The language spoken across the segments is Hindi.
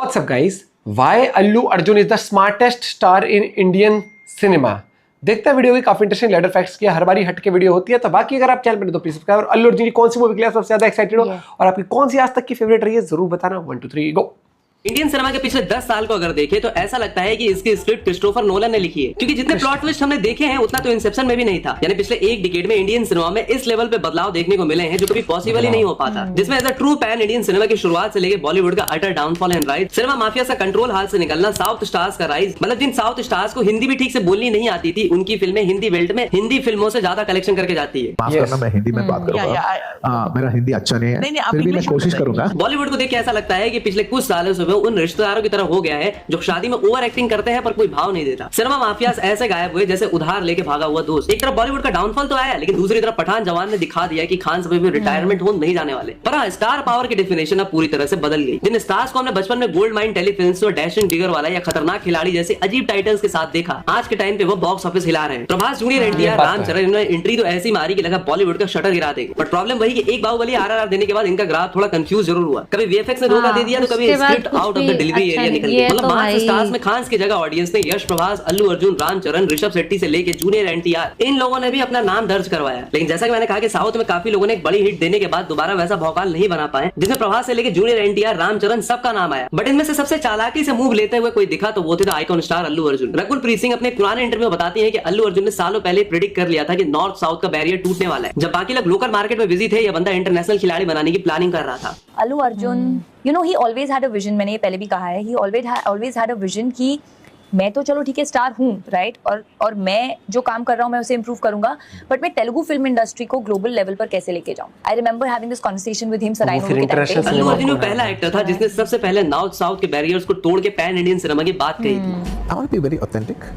What's up guys? Why Allu Arjun is the smartest star in Indian cinema? देखते हैं वीडियो की काफी इंटरेस्टिंग लेटर फैक्ट्स की हर बारी हटके वीडियो होती है। तो बाकी अगर आप चैनल पर तो प्लीज सब्सक्राइब और अल्लू अर्जुन की कौन सी मूवी के लिए सबसे ज्यादा एक्साइटेड हो और आपकी कौन सी आज तक की फेवरेट रही है जरूर बताना। 1 2 3 गो। इंडियन सिनेमा के पिछले 10 साल को अगर देखें तो ऐसा लगता है कि इसकी स्क्रिप्ट क्रिस्टोफर नोलन ने लिखी है, क्योंकि जितने प्लॉट ट्विस्ट हमने देखे हैं उतना तो इंसेप्शन में भी नहीं था। यानी पिछले एक डिकेड में इंडियन सिनेमा में इस लेवल पे बदलाव देखने को मिले हैं जो कभी पॉसिबल ही नहीं हो पाता, जिसमें as a true pan Indian cinema की शुरुआत से लेकर बॉलीवुड का utter downfall and rise, cinema mafia से कंट्रोल हाथ से निकलना, साउथ स्टार्स का राइज, मतलब जिन साउथ स्टार्स को हिंदी भी ठीक से बोलनी नहीं आती थी उनकी फिल्में हिंदी बेल्ट में हिंदी फिल्मों से ज्यादा कलेक्शन करके जाती है। माफ करना, मैं हिंदी में बात करूंगा, मेरा हिंदी अच्छा नहीं है, फिर भी मैं कोशिश करूंगा। बॉलीवुड को देख के ऐसा लगता है कि पिछले कुछ सालों से उन रिश्तेदारों की तरह हो गया है जो शादी में ओवर एक्टिंग करते हैं पर कोई भाव नहीं देता। सिनेमा माफियाज ऐसे गायब हुए जैसे उधार लेके भागा हुआ दोस्त। एक तरफ बॉलीवुड का डाउनफॉल तो आया, लेकिन दूसरी तरफ पठान जवान ने दिखा दिया कि खान साहब भी रिटायरमेंट होने नहीं जाने वाले। पर हाँ, स्टार पावर की डेफिनेशन अब पूरी तरह से बदल गई। जिन स्टार्स को हमने बचपन में गोल्ड माइन टेलीफिल्म्स और डैशिंग डिगर वाला या खतरनाक खिलाड़ी जैसे अजीब टाइटल्स के साथ देखा, आज के टाइम पे वो बॉक्स ऑफिस हिला रहे हैं। प्रभास जूनियर एनटीआर रामचरण, इन्होंने एंट्री तो ऐसी मारी कि लगा बॉलीवुड का शटर गिरा देंगे। बट प्रॉब्लम वही कि एक बाहुबली आरआरआर देने के बाद इनका ग्राफ थोड़ा कंफ्यूज जरूर हुआ। कभी वीएफएक्स ने धोखा दे दिया तो कभी script out of the delivery area निकल गई। मतलब मास स्टार्स में खान की जगह ऑडियंस ने यश, प्रभास, अल्लू अर्जुन, रामचरण, ऋषभ शेट्टी से लेके जूनियर एनटीआर, इन लोगों ने भी अपना नाम दर्ज करवाया। लेकिन जैसा कि मैंने कहा कि साउथ में काफी लोगों ने एक बड़ी हिट देने के बाद दोबारा वैसा भौकाल नहीं बना पाए जिसमें प्रभास से लेके जूनियर एनटीआर, रामचरण सबका नाम आया। बट इनमें से सबसे चालाकी से मूव लेते हुए कोई दिखा तो वो थे आइकॉन स्टार अल्लू अर्जुन। रकुल प्रीत सिंह अपने पुराने इंटरव्यू में बताती है कि अल्लू अर्जुन ने सालों पहले प्रेडिक्ट कर लिया था कि नॉर्थ साउथ का बैरियर टूटने वाला है। जब बाकी लोग लोकल मार्केट में बिजी थे, यह बंदा इंटरनेशनल खिलाड़ी बनाने की प्लानिंग कर रहा था। Allu Arjun, you know, he always had a vision. मैंने ये पहले भी कहा है, he always had a vision कि मैं तो चलो ठीक है स्टार हूँ, राइट, और मैं जो काम कर रहा हूँ मैं उसे इम्प्रूव करूंगा, बट मैं तेलुगु फिल्म इंडस्ट्री को ग्लोबल लेवल पर कैसे लेके जाऊँ। I remember having this conversation with him Sarraino के टाइम पे। अल्लू अर्जुन वो पहला एक्टर था जिसने सबसे पहले नॉर्थ साउथ के बैरियर्स को तोड़ के पैन इंडियन सिनेमा की बात कही थी। I want to be very authentic.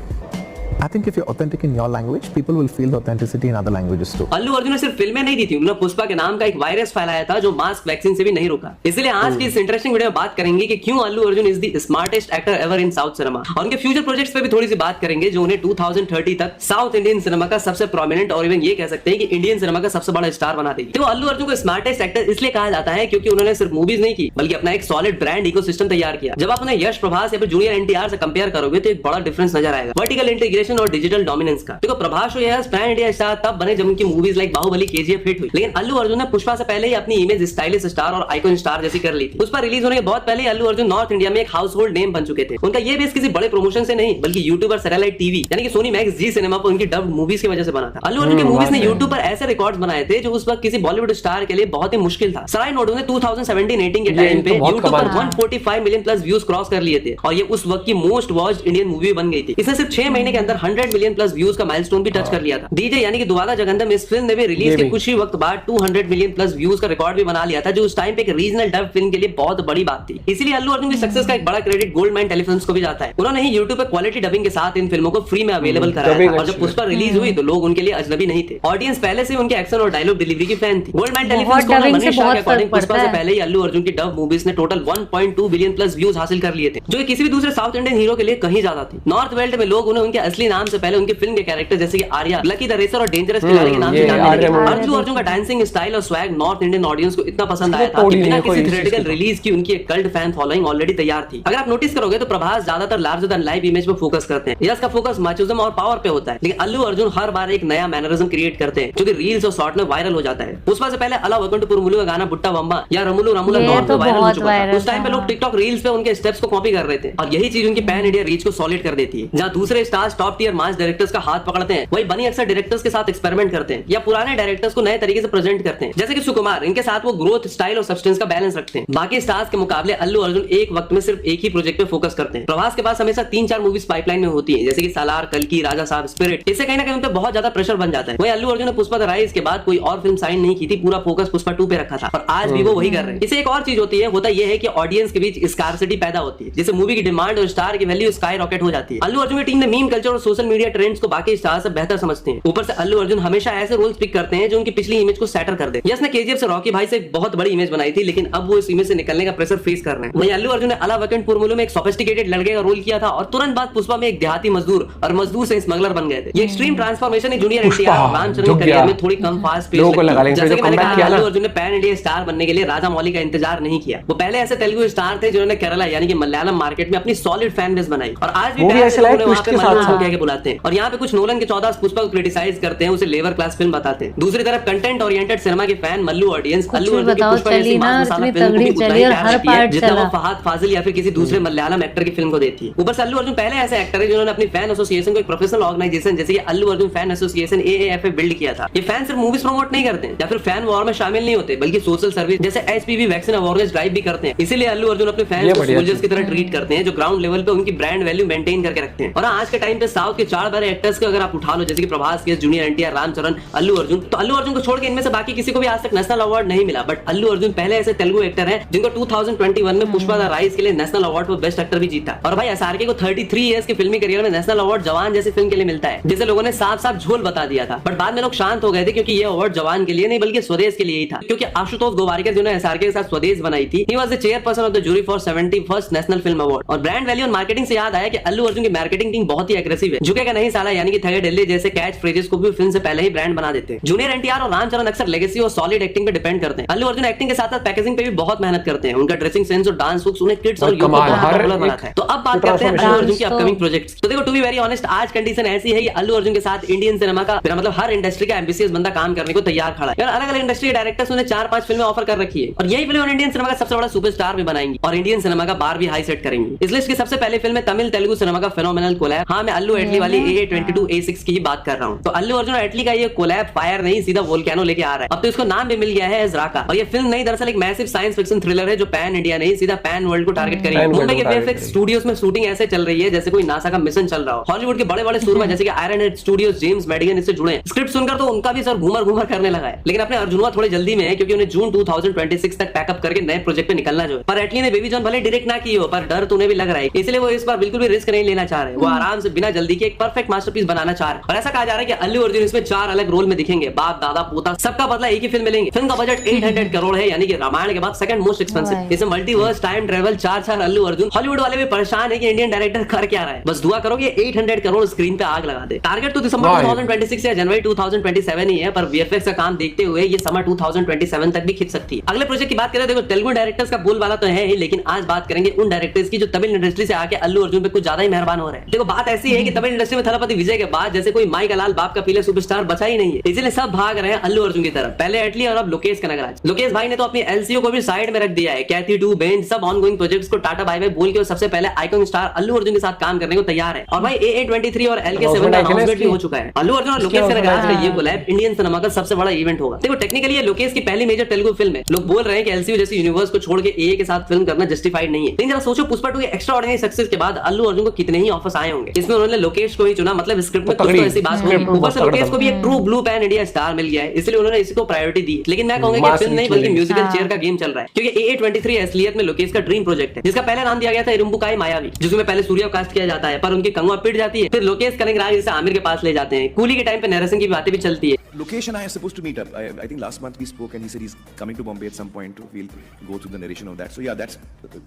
I think if you're authentic in your language, people will feel the authenticity in other languages too. Allu Arjun ने सिर्फ फिल्में नहीं दी थी, उन्होंने पुष्पा के नाम का एक वायरस फैलाया था जो मास्क वैक्सीन से भी नहीं रुका। इसलिए आज की इस इंटरेस्टिंग वीडियो में बात करेंगे कि क्यों Allu Arjun is the smartest actor ever in south cinema, और उनके फ्यूचर प्रोजेक्ट्स पे भी थोड़ी सी बात करेंगे जो उन्हें 2030 तक साउथ इंडियन सिनेमा का सबसे प्रोमिनेंट और इवन ये कह सकते हैं कि इंडियन सिनेमा का सबसे बड़ा स्टार बना देगी। तो अल्लू अर्जुन को स्मार्टेस्ट एक्टर इसलिए कहा जाता है क्योंकि उन्होंने सिर्फ मूवीज नहीं की बल्कि अपना एक सॉलिड ब्रांड इकोसिस्टम तैयार किया। जब आप उन्हें यश, प्रभास या फिर जूनियर एनटीआर से कंपेयर करोगे तो एक बड़ा डिफरेंस नजर आएगा, वर्टिकल इंटीग्रेशन और डिजिटल डोमिनेंस का। देखो, प्रभास जो है पैन इंडिया स्टार तब बने जब उनकी movies like Baahubali, KGF hit हुई, लेकिन अल्लू अर्जुन ने पुष्पा से पहले ही अपनी इमेज स्टाइलिश स्टार और आइकॉन स्टार जैसी कर ली थी। पुष्पा रिलीज होने के बहुत पहले अल्लू अर्जुन नॉर्थ इंडिया में एक हाउस होल्ड नेम बन चुके थे। उनका ये बेस किसी बड़े प्रमोशन से नहीं बल्कि यूट्यूब और सैटेलाइट टीवी यानी कि सोनी मैक्स जी सिनेमा पर उनकी डब्ड मूवीज की वजह से बना था। अल्लू अर्जुन की मूवीज ने यूट्यूब पर ऐसे रिकॉर्ड्स बनाए थे जो उस वक्त किसी बॉलीवुड स्टार के लिए बहुत ही मुश्किल था। सराय नोटू ने 2017-18 के टाइम पे यूट्यूब पर 145 मिलियन प्लस व्यूज क्रॉस कर लिए थे और ये उस वक्त की मोस्ट वॉच्ड इंडियन मूवी बन गई थी। इसने सिर्फ 6 महीने के अंदर 100 मिलियन प्लस व्यूज का माइलस्टोन भी टच कर लिया था। डीजे यानी कि दुआला जगंदम इस फिल्म ने भी रिलीज के कुछ ही वक्त बाद 200 मिलियन प्लस व्यूज का रिकॉर्ड भी बना लिया था, जो उस टाइम पे एक रीजनल डब फिल्म के लिए बहुत बड़ी बात थी। इसीलिए अल्लू अर्जुन की सक्सेस का एक बड़ा क्रेडिट गोल्ड माइन टेलीफिल्म्स को भी जाता है। उन्होंने ही यूट्यूब पे क्वालिटी डबिंग के साथ इन फिल्मों को फ्री में अवेलेबल कराया और जब पुष्पा रिलीज हुई तो लोग उनके लिए अजनबी नहीं थे। ऑडियंस पहले से उनके एक्शन और डायलॉग डिलीवरी की फैन थी। गोल्ड माइन टेलीफिल्म्स को मनीष शाह के अकॉर्डिंग पुष्पा से पहले ही अल्लू अर्जुन की डब मूवीज ने टोटल 1.2 बिलियन प्लस व्यूज हासिल कर लिए थे, जो किसी भी दूसरे साउथ इंडियन हीरो के लिए कहीं ज्यादा थी। नॉर्थ वेल्ट में लोग उन्हें उनके असली नाम से पहले उनके फिल्म के कैरेक्टर जैसे कि आर्या, लकी द रेसर और डेंजरस खिलाड़ी के नाम से जानने लगे। अल्लू अर्जुन का डांसिंग स्टाइल और स्वैग नॉर्थ इंडियन ऑडियंस को इतना पसंद आया था कि बिना किसी थिएट्रिकल रिलीज की उनकी एक कल्ट फैन फॉलोइंग ऑलरेडी तैयार थी। अगर आप नोटिस करोगे तो प्रभास ज्यादातर लार्जर देन लाइफ इमेज पे फोकस करते हैं, यश का फोकस मैचोइज्म और पावर पे होता है, लेकिन अल्लू अर्जुन हर बार एक नया मैनरिज्म क्रिएट करते हैं जो कि रील्स और शॉर्ट में वायरल हो जाता है। पुष्पा से पहले अला वैकुंठपुर मुलु का गाना बुट्टा बम्बा या रमुलु रमुला नॉर्थ में वायरल हो चुका था। उस टाइम पे लोग टिकटॉक रील्स पे उनके स्टेप्स को कॉपी कर रहे थे और यही चीज उनकी पैन इंडिया रीच को सॉलिड कर देती है। जहां दूसरे स्टार्स टॉप टियर मास डायरेक्टर्स का हाथ पकड़ते हैं, वही बनी अक्सर डायरेक्टर्स के साथ एक्सपेरिमेंट करते हैं या पुराने डायरेक्टर्स को नए तरीके से प्रेजेंट करते हैं, जैसे कि सुकुमार। इनके साथ वो ग्रोथ, स्टाइल और सब्सटेंस का बैलेंस रखते हैं। बाकी स्टार्स के मुकाबले अल्लू अर्जुन एक वक्त में सिर्फ एक ही प्रोजेक्ट पे फोकस करते हैं। प्रभास के पास हमेशा 3-4 मूवीज पाइपलाइन में होती है, जैसे कि सालार, कल्कि, राजा साहब, स्पिरिट। इससे कहीं ना कहीं उन पे बहुत ज्यादा प्रेशर बन जाता है। वही अल्लू अर्जुन ने पुष्पा द राइज के बाद कोई और फिल्म साइन नहीं की थी, पूरा फोकस पुष्पा 2 पे रखा था और आज भी वो वही कर रहे हैं। इससे एक और चीज होती है, होता यह है कि ऑडियंस के बीच स्कार्सिटी पैदा होती है, जिससे मूवी की डिमांड और स्टार की वैल्यू स्काई रॉकेट हो जाती है। अल्लू अर्जुन की टीम ने मीम कल्चर और सोशल मीडिया ट्रेंड्स को बाकी स्टार से बेहतर समझते हैं। ऊपर से अल्लू अर्जुन हमेशा ऐसे रोल्स पिक करते हैं जो उनकी पिछली इमेज को सेटर कर दे। यस ने केजीएफ से रॉकी भाई से एक बहुत बड़ी इमेज बनाई थी, लेकिन अब वो इस इमेज से निकलने का प्रेशर फेस कर रहे हैं। वहीं अल्लू अर्जुन ने अला वकेंट पुरमुलु में एक सोफिस्टिकेटेड लड़के का रोल किया था और तुरंत बाद पुष्पा में एक देहाती मजदूर और मजदूर से स्मगलर बन गए थे। ये एक्सट्रीम ट्रांसफॉर्मेशन जूनियर एनटीआर और रामचरण के करियर में थोड़ी कम फास्ट पेस लगती है। जैसे कि मैंने कहा, अल्लू अर्जुन ने पैन इंडिया स्टार बनने के लिए राजा मौली का इंतजार नहीं किया। वो पहले ऐसे तेलुगु स्टार थे जिन्होंने केरला यानी कि मलयालम मार्केट में अपनी सॉलिड फैन बेस बनाई और आज भी बुलाते हैं। और यहाँ पे कुछ नोलन के 14 पुष्पा को क्रिटिसाइज करते हैं, उसे लेबर क्लास फिल्म बताते हैं। दूसरी तरफ कंटेंट ओरिएंटेड सिनेमा के फैन मल्लू ऑडियंस अल्लू अर्जुन की पुष्पा जैसी मास मसाला फिल्म को उतना ही प्यार देती है जितना वो फहद फाजिल या फिर किसी दूसरे मलयालम एक्टर की फिल्म को देती है। ऊपर से अल्लू अर्जुन पहले ऐसे एक्टर है जिन्होंने अपनी फैन एसोसिएशन को एक प्रोफेशनल ऑर्गेनाइजेशन जैसे कि Allu Arjun fan association AAFA build किया था। ये फैन सिर्फ मूवीज प्रमोट नहीं करते या फिर फैन वॉर में शामिल नहीं होते, बल्कि सोशल सर्विस जैसे HPV वैक्सीन अवेयरनेस ड्राइव भी करते हैं। इसीलिए अल्लू अर्जुन अपने फैंस को सोल्जर्स की तरह ट्रीट करते हैं जो ग्राउंड लेवल पे उनकी ब्रांड वैल्यू मेंटेन करके रखते हैं। और आज के टाइम पे साउथ के 4 बड़े एक्टर्स को अगर आप उठा लो जैसे कि प्रभास केस, जूनियर एनटीआर, रामचरण, अल्लू अर्जुन, तो अल्लू अर्जुन को छोड़ के इनमें से बाकी किसी को भी आज तक नेशनल अवार्ड नहीं मिला। बट अल्लू अर्जुन पहले ऐसे तेलुगु एक्टर हैं जिनको 2021 में पुष्पा द राइज के लिए national award for best actor भी जीता। और भाई SRK को 33 इयर्स के फिल्मी करियर में नेशनल अवार्ड जवान जैसी फिल्म के लिए मिलता है, जिसे लोगों ने साफ साफ झोल बता दिया था। बट बाद में लोग शांत हो गए थे क्योंकि ये अवार्ड जवान के लिए नहीं बल्कि स्वदेश के लिए ही था। क्योंकि आशुतोष गोवारिकर जिन्होंने SRK के साथ स्वदेश बनाई थी, he was the chairperson of the jury for 71st national film award. और ब्रांड वैल्यू और मार्केटिंग से याद आया कि अल्लू अर्जुन की मार्केटिंग टीम बहुत ही एग्रेसिव है। झुकेगा नहीं साला यानी कि थगे दिल्ली जैसे कैच फ्रेजेस को भी फिल्म से पहले ही ब्रांड बना देते हैं। जूनियर एनटीआर और रामचरण अक्सर लेगेसी और सॉलिड एक्टिंग पे डिपेंड करते हैं। अल्लू अर्जुन एक्टिंग के साथ साथ पैकेजिंग पे भी बहुत मेहनत करते हैं। उनका ड्रेसिंग सेंस और डांस लुक्स उन्हें किड्स और यूथ को बहुत पॉपुलर बनाता है। तो अब बात करते हैं अल्लू अर्जुन की अपकमिंग प्रोजेक्ट्स। तो देखो, टू बी वेरी ऑनेस्ट, आज कंडीशन ऐसी है कि अल्लू अर्जुन के साथ इंडियन सिनेमा का मतलब हर इंडस्ट्री का एम्बिशियस बंदा काम करने को तैयार खड़ा है। अलग अलग इंडस्ट्री के डायरेक्टर्स उन्हें 4-5 फिल्में ऑफर कर रखी है और यही फिल्म इंडियन सिनेमा का सबसे बड़ा सुपरस्टार भी बनाएंगी और इंडियन सिनेमा का बार भी हाई सेट करेंगी। इस लिस्ट की सबसे पहले फिल्म है तमिल तेलुगु सिनेमा का फेनोमेनल कोलैब। हाँ, मैं अल्लू एटली वाली AA22A6 की ही बात कर रहा हूँ। तो अल्लू अर्जुन और एटली का ये कोलैब फायर नहीं सीधा वोल्केनो लेके आ रहा है। अब तो इसको नाम भी मिल गया है एज़राका। और ये फिल्म नहीं, दरअसल एक मैसिव साइंस फिक्शन थ्रिलर है जो पैन इंडिया नहीं सीधा पैन वर्ल्ड को टारगेट करेगी। मुंबई के VFX स्टूडियोज में शूटिंग ऐसे चल रही है जैसे कोई नासा का मिशन चल रहा हो। हॉलीवुड के बड़े बड़े सूरमा जैसे कि आयरन हेड स्टूडियोज, जेम्स मैडिगन इससे जुड़े हैं। स्क्रिप्ट सुनकर तो उनका भी सर घूमर करने लगा है। लेकिन अपने अर्जुनवा थोड़े जल्दी में है क्योंकि उन्हें जून 2026 तक पैकअप करके नए प्रोजेक्ट पे निकलना जो है। पर एटली ने बेबी जॉन भले डायरेक्ट ना की हो, पर डर तो उन्हें भी लग रहा है, इसलिए वो इस बार बिल्कुल भी रिस्क नहीं लेना चाह रहे। वो आराम से बिना जल्दी के एक परफेक्ट मास्टरपीस बनाना चाह रहे। और ऐसा कहा जा रहा है कि अल्लू अर्जुन इसमें 4 अलग रोल में दिखेंगे, बाप, दादा, पोता, सबका बदला एक ही फिल्म मिलेंगे। फिल्म का बजट 800 करोड़ है यानी कि रामायण के बाद सेकंड मोस्ट एक्सपेंसिव। इसमें multiverse, time travel, 4 Allu Arjun. Hollywood वाले भी परेशान है कि इंडियन डायरेक्टर कर क्या रहा है। बस दुआ करो कि 800 करोड़ स्क्रीन पे आग लगा दे। टारगेट तो दिसंबर 2026 या जनवरी 2027 ही है, पर VFX का काम देखते हुए ये समर 2027 तक भी खिंच सकती है। अगले प्रोजेक्ट की बात करें, देखो तेलुगु डायरेक्टर्स का बोलबाला तो है ही, लेकिन आज बात करेंगे उन डायरेक्टर्स की जो तमिल इंडस्ट्री से आके अल्लू अर्जुन पे कुछ ज्यादा ही मेहरबान हो रहे हैं। देखो, बात ऐसी है कि तमिल इंडस्ट्री में थलापति विजय के बाद जैसे कोई माई का लाल बाप का पीले सुपरस्टार बचा ही नहीं है, इसलिए सब भाग रहे हैं अल्लू अर्जुन की तरफ। पहले एटली और अब लोकेश कनगराज। लोकेश भाई ने तो अपनी LCO को भी साइड में रख दिया है। कैथी 2, बेंच, सब ऑनगोइंग प्रोजेक्ट्स को टाटा बाय बाय बोल के सबसे पहले आइकॉन स्टार अल्लू अर्जुन के साथ काम करने को तैयार है। और भाई AA23 और LK7 का अनाउंसमेंट भी हो चुका है। अल्लू अर्जुन और लोकेश कनगराज का ये कोलैब इंडियन सिनेमा का सबसे बड़ा इवेंट होगा। देखो, टेक्निकली ये लोकेश की पहली मेजर तेलुगु फिल्म है। लोग बोल रहे हैं कि LCO जैसी यूनिवर्स को छोड़ के AA के साथ फिल्म करना जस्टिफाइड नहीं है। लेकिन जरा सोचो, पुष्पा 2 के एक्स्ट्राऑर्डिनरी सक्सेस के बाद अल्लू अर्जुन को कितने ही ऑफर्स आए होंगे। इसमें उन्होंने लोकेश को ही चुना, मतलब स्क्रिप्ट में कुछ तो ऐसी बात होगी। ऊपर से लोकेश को भी एक true blue pan India star मिल गया है, इसलिए उन्होंने इसको प्रायोरिटी दी। लेकिन मैं कहूंगा कि फिल्म नहीं बल्कि म्यूजिकल चेयर का गेम चल रहा है, क्योंकि AA23 असलियत में लोकेश का ड्रीम प्रोजेक्ट है, जिसका पहले नाम दिया गया था इरुम्बुकाई मायावी, जिसमें पहले सूर्या कास्ट किया जाता है, पर उनकी कंगवा पिट जाती है। फिर लोकेश कनगराज इसे आमिर के पास ले जाते हैं। कूली के टाइम पे नरेशन की बातें भी चलती है। Lokesh and I are supposed to meet up. I think last month we spoke and he said he's coming to Bombay at some point. We'll go through the narration of that. So yeah, that's,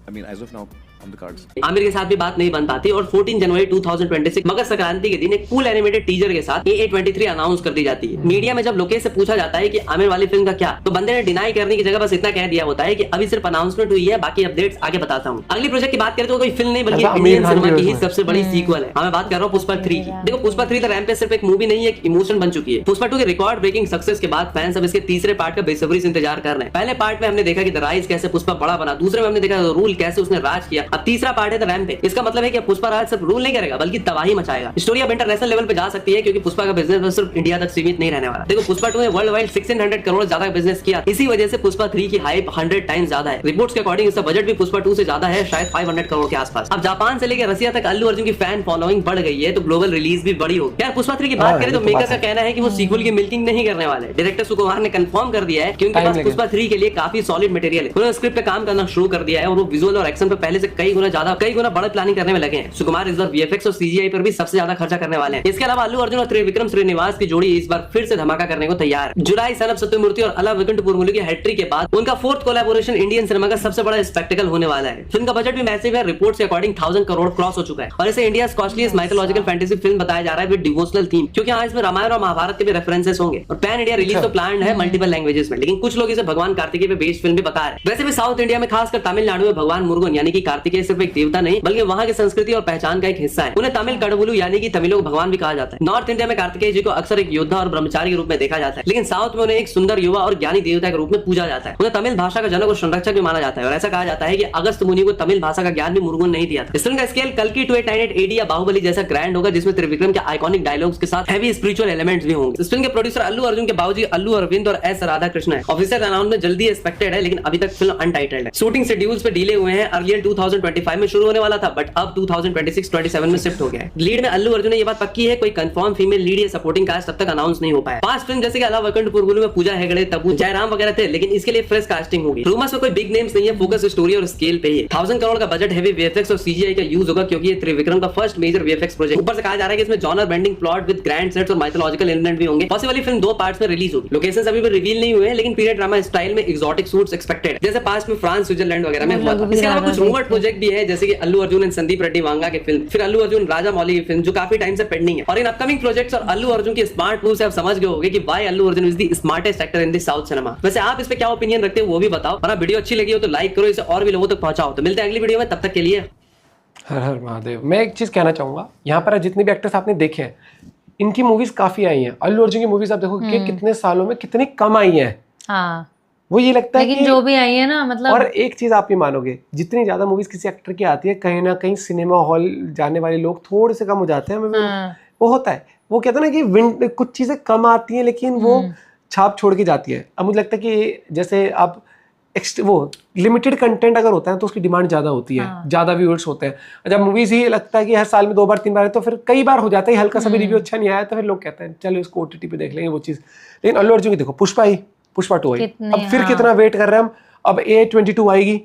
I mean, as of now, on the cards. Aamir के साथ भी बात नहीं बन पाती और 14 जनवरी 2026 मकर संक्रांति के दिन एक कूल एनिमेटेड टीजर के साथ AA23 अनाउंस कर दी जाती है। मीडिया में जब लोकेश से पूछा जाता है कि आमिर वाली फिल्म का क्या, तो बंदे ने डिनाई करने की जगह बस इतना कह दिया होता है कि अभी सिर्फ अनाउंसमेंट हुई है, बाकी अपडेट्स आगे बताता हूँ। अगली प्रोजेक्ट की बात करें तो कोई फिल्म नहीं बल्कि इंडियन सिनेमा की ही सबसे बड़ी सीक्वल है। मैं बात कर रहा हूँ पुष्पा 3 की। देखो, पुष्पा 3 द रैम्पेज सिर्फ एक मूवी नहीं है, एक इमोशन बन चुकी है। पुष्पा 2 के रिकॉर्ड ब्रेकिंग सक्सेस के बाद फैंस अब इसके तीसरे पार्ट का बेसब्री से इंतजार कर रहे हैं। पहले पार्ट में हमने देखा कि द राइज कैसे पुष्पा बड़ा बना, दूसरे में हमने देखा रूल कैसे उसने राज किया, अब तीसरा पार्ट है द रैम्पेज। इसका मतलब है कि पुष्पा राज सिर्फ रूल नहीं करेगा बल्कि तबाही मचाएगा। स्टोरी अब इंटरनेशनल लेवल पे जा सकती है क्योंकि पुष्पा का बिजनेस सिर्फ इंडिया तक सीमित नहीं रहने वाला। देखो, पुष्पा 2 ने वर्ल्ड वाइड 1600 करोड़ ज्यादा बिजनेस किया, इसी वजह से पुष्पा 3 की हाइप 100 टाइम्स ज्यादा है। रिपोर्ट्स के अकॉर्डिंग इसका बजट भी पुष्पा 2 से ज्यादा है, शायद 500 करोड़ के आसपास। अब जापान से लेकर रसिया तक अल्लू अर्जुन की फैन फॉलोइंग बढ़ गई है, तो ग्लोबल रिलीज भी बड़ी होगी। यार, पुष्पा 3 की बात करें तो मेकर्स का कहना है कि वो सीक्वल की मिलती लीकिंग नहीं करने वाले। डायरेक्टर सुकुमार ने कंफर्म कर दिया है कि उनके Time पास लगेगा। पुष्पा 3 के लिए काफी सॉलिड मटेरियल है। उन्होंने स्क्रिप्ट पे काम करना शुरू कर दिया है और वो विजुअल और एक्शन पे पहले से कई गुना बड़ा प्लानिंग करने में लगे हैं। सुकुमार इस बार वीएफएक्स और सीजीआई पर भी सबसे ज्यादा खर्चा करने वाले हैं। इसके अलावा अल्लू अर्जुन और त्रिविक्रम श्रीनिवास की जोड़ी इस बार फिर से धमाका करने को तैयार है। जुलाई सनब सत्यमूर्ति और अला वैकुंठपुरमुलु की हैट्रिक के बाद उनका फोर्थ कोलैबोरेशन इंडियन सिनेमा का सबसे बड़ा स्पेक्टेकल होने वाला है। फिल्म का बजट भी मैसिव है, रिपोर्ट्स के अकॉर्डिंग 1000 करोड़ क्रॉस हो चुका है और इसे India costliest mythological fantasy film बताया जा रहा है विद डिवोशनल थीम, क्योंकि यहाँ इसमें रामायण और महाभारत के भी रेफरेंसेस होंगे और पैन इंडिया रिलीज तो प्लान है मल्टीपल लैंग्वेजेस में, लेकिन कुछ लोग इसे भगवान कार्तिकेय पे बेस्ड फिल्म भी बता रहे हैं। वैसे भी साउथ इंडिया में खासकर तमिलनाडु में भगवान मुरुगन यानी कि कार्तिकेय सिर्फ एक देवता नहीं बल्कि वहां की संस्कृति और पहचान का एक हिस्सा है। उन्हें तमिल कडवुलु यानी कि तमिलों को भगवान भी कहा जाता है। नॉर्थ इंडिया में कार्तिकेय जी को अक्सर एक योद्धा और ब्रह्मचारी के रूप में देखा जाता है, लेकिन साउथ में उन्हें एक सुंदर युवा और ज्ञानी देवता के रूप में पूजा जाता है। उन्हें तमिल भाषा का जनक और संरक्षक भी माना जाता है और ऐसा कहा जाता है कि अगस्त मुनि को तमिल भाषा का ज्ञान भी मुरुगन नहीं दिया था। इस फिल्म का स्केल कल्कि 2898 AD या बाहुबली जैसा ग्रैंड होगा, जिसमें त्रिविक्रम के आइकॉनिक डायलॉग्स के साथ हैवी स्पिरिचुअल एलिमेंट्स भी होंगे। इस फिल्म के प्रोड्यूसर अल्लू अर्जुन के बाबूजी अल्लू अरविंद और एस राधाकृष्ण है। ऑफिशियल अनाउंसमेंट जल्दी एक्सपेक्टेड है, लेकिन अभी तक फिल्म अनटाइटल्ड है। शूटिंग शेड्यूल्स पे डिले हुए हैं। अर्लियर 2025 में शुरू होने वाला था बट अब 2026-27 में शिफ्ट हो गया है। लीड में अल्लू अर्जुन ने ये बात पक्की है, कोई कंफर्म फीमेल लीड या सपोर्टिंग कास्ट तब तक अनाउंस नहीं हो पाया। 5 फिल्म जैसे कि अला वैकुंठपुरमुलु में पूजा हेगड़े, तब्बू, जयराम वगैरह थे, लेकिन इसके लिए फ्रेश कास्टिंग होगी। रूमर्स में कोई बिग नेम्स नहीं है, फोकस स्टोरी और स्केल पे ही। 1000 करोड़ का बजट, हेवी वीएफएक्स और सीजीआई का यूज होगा क्योंकि ये त्रिविक्रम का फर्स्ट मेजर वीएफएक्स प्रोजेक्ट। ऊपर से कहा जा रहा है कि इसमें genre bending plot with grand sets और माइथोलॉजिकल एलिमेंट भी होंगे। पॉसिबली फिल्म 2 पार्ट्स में रिलीज होगी। लोकेशंस अभी भी रिवील नहीं हुए हैं, लेकिन पीरियड ड्रामा स्टाइल में एक्सोटिक सूट्स एक्सपेक्टेड, जैसे पास्ट में फ्रांस, स्विट्जरलैंड वगैरह में हुआ था। इसके अलावा कुछ रूमर्ड प्रोजेक्ट भी है, जैसे कि अल्लू अर्जुन एंड संदीप रेड्डी वांगा की फिल्म, फिर अल्लू अर्जुन राजा मौली की फिल्म जो काफी टाइम से पेंडिंग है। और इन अपकमिंग प्रोजेक्ट्स और अल्लू अर्जुन की स्मार्ट मूव से आप समझ गए होंगे कि why Allu Arjun is the smartest actor in the south cinema. वैसे आप इस पे क्या ओपिनियन रखते हो वो भी बताओ, और वीडियो अच्छी लगी हो तो लाइक करो, इसे और भी लोगों तक पहुंचाओ। तो मिलते हैं अगली वीडियो में, तब तक के लिए हर हर महादेव। मैं एक चीज़ कहना चाहूँगा, यहाँ पर जितने भी एक्टर्स आपने देखे हैं इनकी मूवीज काफ़ी आई हैं। अल्लू अर्जुन की मूवीज आप देखो कि कितने सालों में कितनी कम आई हैं। हाँ, वो ये लगता है लेकिन कि जो भी आई है ना, मतलब और एक चीज़ आप ही मानोगे, जितनी ज़्यादा मूवीज किसी एक्टर की आती है कहीं ना कहीं सिनेमा हॉल जाने वाले लोग थोड़े से कम हो जाते हैं। हाँ। वो होता है, वो कहते हैं ना कि कुछ चीज़ें कम आती हैं लेकिन वो छाप छोड़ के जाती है। अब मुझे लगता है कि जैसे आप वो लिमिटेड कंटेंट अगर होता है तो उसकी डिमांड ज़्यादा होती है, ज़्यादा व्यूअर्स होते हैं। जब मूवीज़ ही लगता है कि हर साल में 2 बार 3 बार है तो फिर कई बार हो जाता है, हल्का सा भी रिव्यू अच्छा नहीं आया तो फिर लोग कहते हैं चलो इसको OTT पे देख लेंगे वो चीज़। लेकिन अल्लू अर्जुन की देखो, पुष्पा 2 आई, अब फिर कितना वेट कर रहे हैं हम। अब A22 आएगी,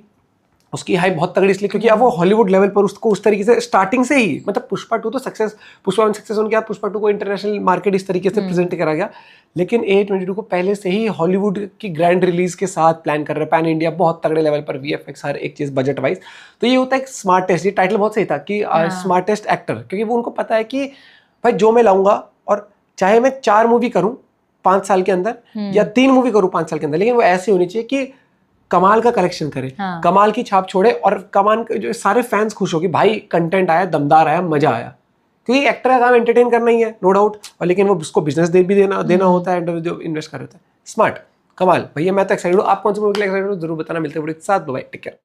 उसकी हाइप बहुत तगड़ी इसलिए क्योंकि अब वो हॉलीवुड लेवल पर उसको उस तरीके से स्टार्टिंग से ही, मतलब पुष्पा 2 तो सक्सेस, पुष्पा 1 सक्सेस होने के बाद पुष्पा 2 को इंटरनेशनल मार्केट इस तरीके से प्रेजेंट करा गया, लेकिन A22 को पहले से ही हॉलीवुड की ग्रैंड रिलीज के साथ प्लान कर रहे हैं, पैन इंडिया बहुत तगड़े लेवल पर, VFX हर एक चीज़ बजट वाइज। तो ये होता है स्मार्टेस्ट, ये टाइटल बहुत सही था कि स्मार्टेस्ट एक्टर, क्योंकि वो उनको पता है कि भाई जो मैं लाऊंगा, और चाहे मैं 4 मूवी करूँ 5 साल के अंदर या 3 मूवी करूँ 5 साल के अंदर, लेकिन वो ऐसी होनी चाहिए कि कमाल का कलेक्शन करे, कमाल की छाप छोड़े और कमाल जो सारे फैंस खुश हो कि भाई कंटेंट आया, दमदार आया, मजा आया। क्योंकि एक्टर का काम एंटरटेन करना ही है, नो डाउट, और लेकिन वो उसको बिजनेस भी देना होता है, जो इन्वेस्ट कर होता है। स्मार्ट, कमाल भैया, मैं तो एक्साइटेड हूँ। आप कौन सी मूवी के लिए एक्साइटेड हो जरूर बताना। मिलते हैं वीडियो के साथ, बाय, टेक केयर।